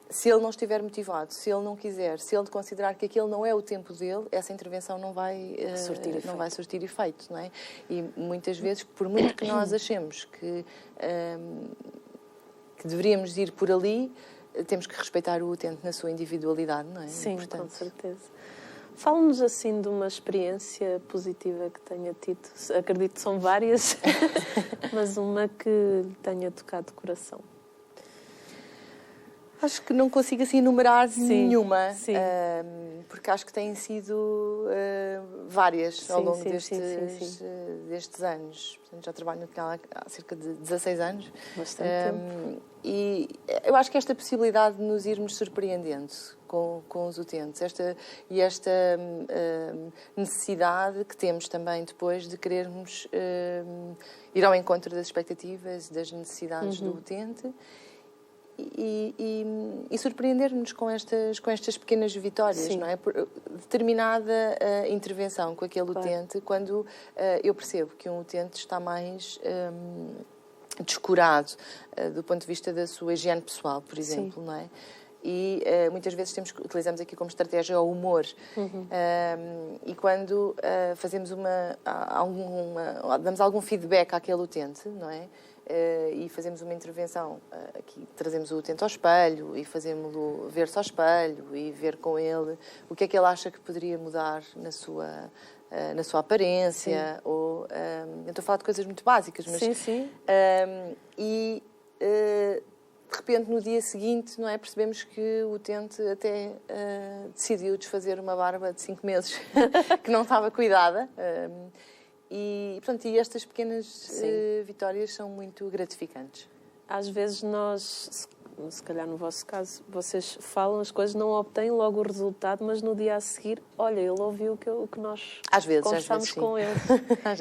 se ele não estiver motivado, se ele não quiser, se ele considerar que aquele não é o tempo dele, essa intervenção não vai surtir efeito, não é? E muitas vezes, por muito que nós achemos que deveríamos ir por ali, temos que respeitar o utente na sua individualidade, não é? Sim, com certeza. Fala-nos assim de uma experiência positiva que tenha tido. Acredito que são várias, mas uma que lhe tenha tocado de coração. Acho que não consigo assim enumerar nenhuma, sim. Porque acho que têm sido várias ao longo destes anos. Portanto, já trabalho no Telhal há cerca de 16 anos. Bastante tempo. E eu acho que esta possibilidade de nos irmos surpreendendo com os utentes, esta necessidade que temos também depois de querermos ir ao encontro das expectativas, das necessidades do utente, e surpreender-nos com estas pequenas vitórias, não é? Por determinada intervenção com aquele utente, quando eu percebo que um utente está mais descurado do ponto de vista da sua higiene pessoal, por exemplo, não é? E muitas vezes utilizamos aqui como estratégia o humor. E quando fazemos damos algum feedback àquele utente, não é? E fazemos uma intervenção, aqui trazemos o utente ao espelho e fazemos-lo ver-se ao espelho e ver com ele o que é que ele acha que poderia mudar na sua aparência. Ou, eu estou a falar de coisas muito básicas, mas... De repente, no dia seguinte, não é, percebemos que o utente até decidiu desfazer uma barba de 5 meses que não estava cuidada. E estas pequenas vitórias são muito gratificantes. Às vezes nós, se calhar no vosso caso, vocês falam as coisas, não obtêm logo o resultado, mas no dia a seguir, olha, ele ouviu o que nós conversámos com ele.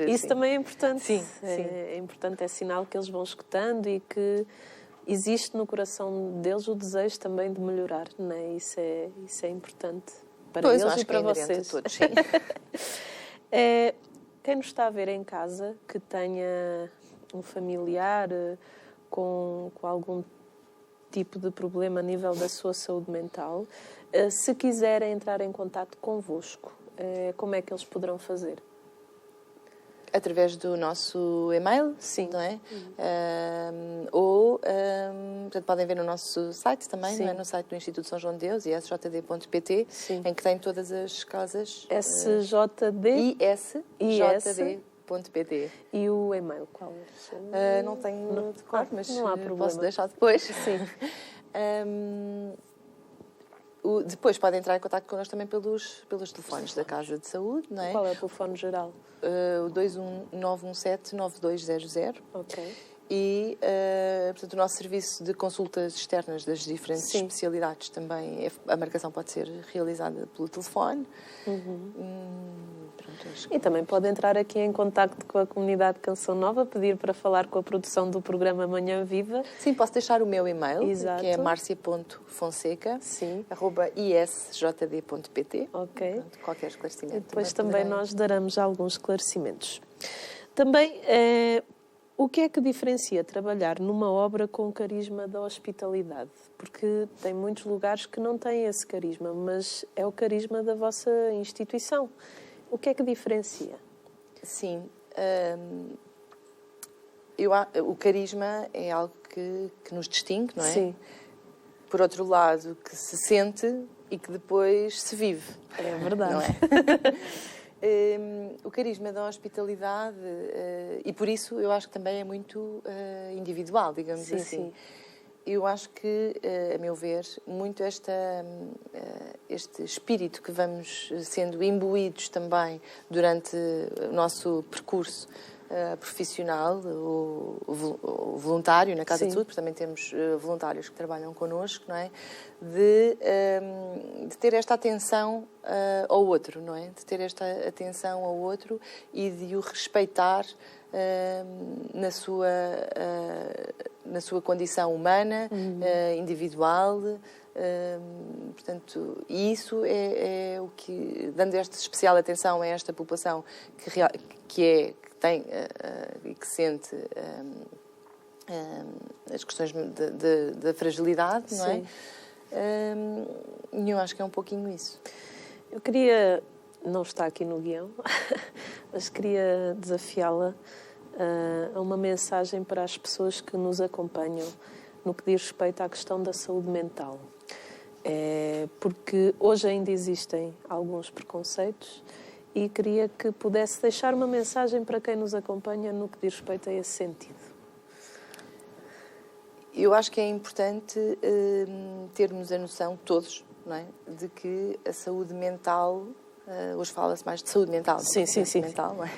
Isso também é importante. Sim. É importante, é sinal que eles vão escutando e que existe no coração deles o desejo também de melhorar, não é? Isso é importante para eles e para vocês. Todos, sim. Quem nos está a ver em casa, que tenha um familiar com algum tipo de problema a nível da sua saúde mental, se quiserem entrar em contato convosco, como é que eles poderão fazer? Através do nosso e-mail, não é? Portanto, podem ver no nosso site também, não é? No site do Instituto São João de Deus, isjd.pt, em que tem todas as casas. isjd.pt. E o e-mail, qual é? Não tenho de cor, mas não há problema. Posso deixar depois. Sim. Depois podem entrar em contato connosco também pelos telefones da Casa de Saúde, não é? Qual é o telefone geral? O 21917-9200. Ok. E, portanto, o nosso serviço de consultas externas das diferentes especialidades também, a marcação pode ser realizada pelo telefone. E também pode entrar aqui em contacto com a comunidade Canção Nova, pedir para falar com a produção do programa Manhã Viva. Sim, posso deixar o meu e-mail, que é marcia.fonseca@isjd.pt. Ok. Portanto, qualquer esclarecimento. E depois também nós daremos alguns esclarecimentos. Também, o que é que diferencia trabalhar numa obra com o carisma da hospitalidade? Porque tem muitos lugares que não têm esse carisma, mas é o carisma da vossa instituição. O que é que diferencia? Sim. O carisma é algo que nos distingue, não é? Sim. Por outro lado, que se sente e que depois se vive. É verdade. Não é? O carisma da hospitalidade, e por isso eu acho que também é muito individual, digamos sim, assim. Sim. Eu acho que, a meu ver, muito este espírito que vamos sendo imbuídos também durante o nosso percurso profissional, o voluntário na Casa de Saúde, porque também temos voluntários que trabalham connosco, não é? De ter esta atenção ao outro, não é? De ter esta atenção ao outro e de o respeitar na sua condição humana, individual. Portanto, e isso é o que, dando esta especial atenção a esta população que tem e que sente as questões da fragilidade, não é? Eu acho que é um pouquinho isso. Eu queria, não está aqui no guião, mas queria desafiá-la a uma mensagem para as pessoas que nos acompanham no que diz respeito à questão da saúde mental. Porque hoje ainda existem alguns preconceitos e queria que pudesse deixar uma mensagem para quem nos acompanha no que diz respeito a esse sentido. Eu acho que é importante termos a noção, todos, não é, de que a saúde mental, hoje fala-se mais de saúde mental, sim. mental, não é?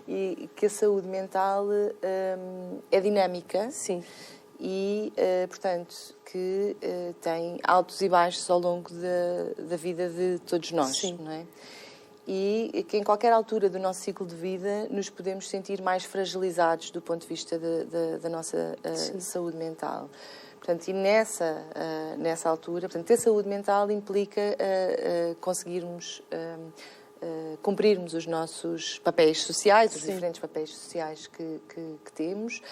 E que a saúde mental é dinâmica. Sim. E, portanto, que tem altos e baixos ao longo da vida de todos nós, Sim. não é? E que em qualquer altura do nosso ciclo de vida nos podemos sentir mais fragilizados do ponto de vista da nossa saúde mental. Portanto, e nessa altura, portanto, ter saúde mental implica conseguirmos cumprirmos os nossos papéis sociais, os diferentes papéis sociais que temos,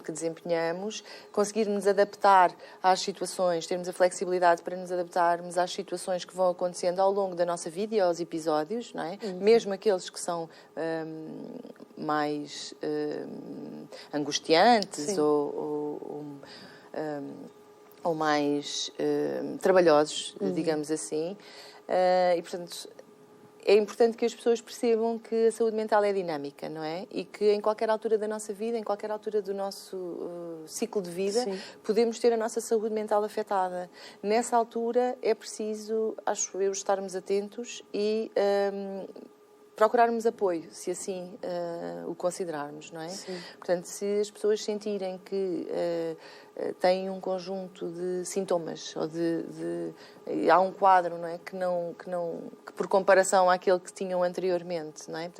que desempenhamos, conseguirmos adaptar às situações, termos a flexibilidade para nos adaptarmos às situações que vão acontecendo ao longo da nossa vida e aos episódios, não é? Mesmo aqueles que são mais angustiantes ou mais trabalhosos, digamos assim. E, portanto, é importante que as pessoas percebam que a saúde mental é dinâmica, não é? E que em qualquer altura da nossa vida, em qualquer altura do nosso ciclo de vida, podemos ter a nossa saúde mental afetada. Nessa altura é preciso, acho eu, estarmos atentos e procurarmos apoio, se assim o considerarmos, não é? Sim. Portanto, se as pessoas sentirem que têm um conjunto de sintomas ou há um quadro, não é, que por comparação àquele que tinham anteriormente, não é,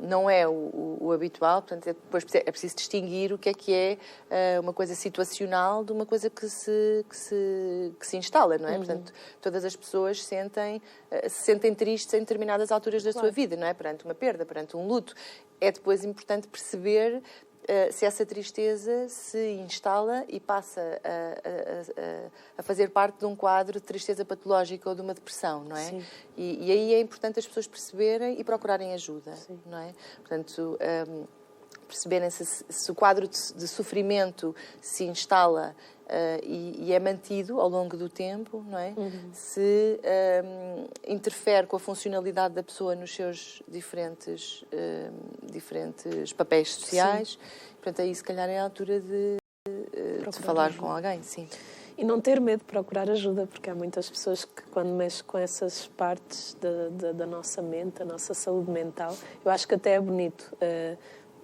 não é o habitual. Portanto, depois é preciso distinguir o que é uma coisa situacional de uma coisa que se instala, não é? Portanto, todas as pessoas se sentem tristes em determinadas alturas da sua vida, não é? Perante uma perda, perante um luto. É depois importante perceber se essa tristeza se instala e passa a fazer parte de um quadro de tristeza patológica ou de uma depressão, não é? E aí é importante as pessoas perceberem e procurarem ajuda, não é? Portanto, perceberem se o quadro de sofrimento se instala e é mantido ao longo do tempo, não é? Se interfere com a funcionalidade da pessoa nos seus diferentes papéis sociais. Portanto, aí se calhar é a altura de falar com alguém, sim. E não ter medo de procurar ajuda, porque há muitas pessoas que, quando mexem com essas partes da nossa mente, da nossa saúde mental, eu acho que até é bonito.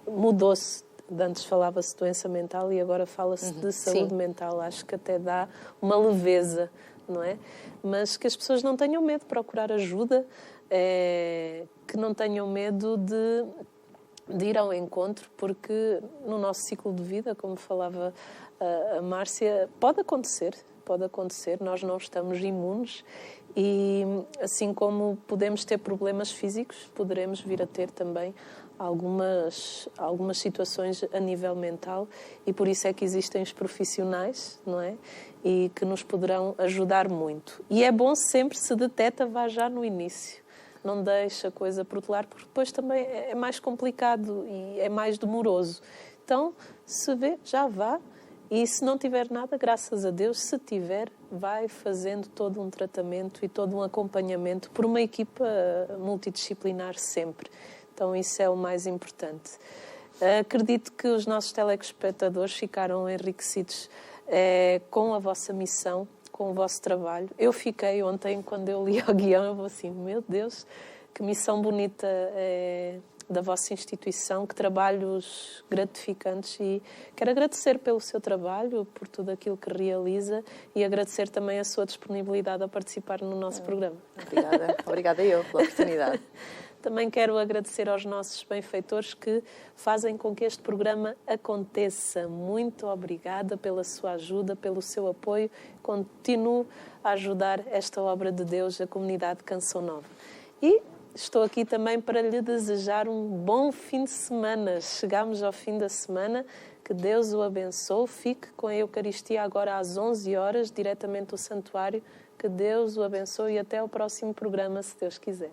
Mudou-se. Antes falava-se de doença mental e agora fala-se de saúde mental. Acho que até dá uma leveza, não é? Mas que as pessoas não tenham medo de procurar ajuda, que não tenham medo de ir ao encontro, porque no nosso ciclo de vida, como falava a Márcia, pode acontecer, nós não estamos imunes e assim como podemos ter problemas físicos, poderemos vir a ter também algumas situações a nível mental e por isso é que existem os profissionais, não é? E que nos poderão ajudar muito. E é bom sempre se detecta, vá já no início, não deixe a coisa protelar, porque depois também é mais complicado e é mais demoroso. Então, se vê, já vá. E se não tiver nada, graças a Deus, se tiver, vai fazendo todo um tratamento e todo um acompanhamento por uma equipa multidisciplinar sempre. Então, isso é o mais importante. Acredito que os nossos telespectadores ficaram enriquecidos com a vossa missão, com o vosso trabalho. Eu fiquei ontem, quando eu li o guião, eu vou assim, meu Deus, que missão bonita da vossa instituição, que trabalhos gratificantes, e quero agradecer pelo seu trabalho, por tudo aquilo que realiza e agradecer também a sua disponibilidade a participar no nosso programa. Obrigada eu pela oportunidade. Também quero agradecer aos nossos benfeitores que fazem com que este programa aconteça. Muito obrigada pela sua ajuda, pelo seu apoio. Continuo a ajudar esta obra de Deus, a comunidade Canção Nova. E estou aqui também para lhe desejar um bom fim de semana. Chegamos ao fim da semana. Que Deus o abençoe. Fique com a Eucaristia agora às 11 horas, diretamente do Santuário. Que Deus o abençoe e até ao próximo programa, se Deus quiser.